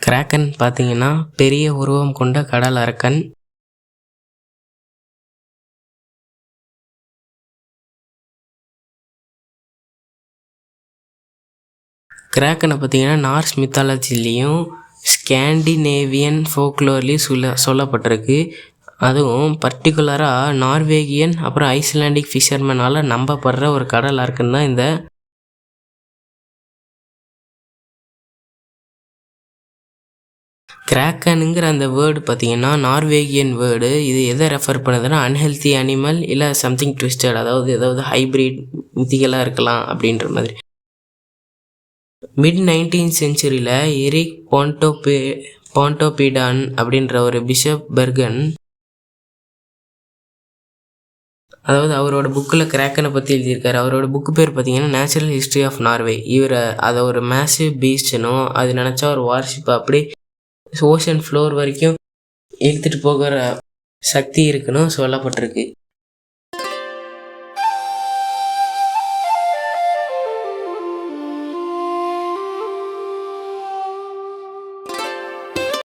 Kraken பார்த்தீங்கன்னா பெரிய உருவம் கொண்ட கடல் அரக்கன். கிராக்கனை பார்த்தீங்கன்னா நார்ஸ் மித்தாலஜிலையும் ஸ்கேண்டினேவியன் ஃபோக்லோர்லேயும் சொல்லப்பட்டிருக்கு. அதுவும் பர்டிகுலராக நார்வேகியன் அப்புறம் ஐஸ்லாண்டிக் ஃபிஷர்மேனால் நம்பப்படுற ஒரு கடல் அரக்கன் தான் இந்த கிராக்கனுங்கிற அந்த வேர்டு பார்த்தீங்கன்னா நார்வேகியன் வேர்டு. இது எதை ரெஃபர் பண்ணுதுன்னா அன்ஹெல்த்தி அனிமல் இல்லை சம்திங் ட்விஸ்டட், அதாவது ஏதாவது ஹைப்ரிட் மித்திகளாக இருக்கலாம் அப்படின்ற மாதிரி. மிட் 19th செஞ்சுரியில் எரிக் பாண்டோபிடான் அப்படின்ற ஒரு பிஷப் பெர்கன், அதாவது அவரோட புக்கில் கிராக்கனை பற்றி எழுதியிருக்காரு. அவரோட புக்கு பேர் பார்த்தீங்கன்னா நேச்சுரல் ஹிஸ்ட்ரி ஆஃப் நார்வே. இவரை அதை ஒரு மேசிவ் பீஸ்ட்னும் அது நினச்சா ஒரு வார்ஷிப் அப்படி ஓஷன் ஃப்ளோர் வரைக்கும் இழுத்துட்டு போகிற சக்தி இருக்குன்னு சொல்லப்பட்டிருக்கு.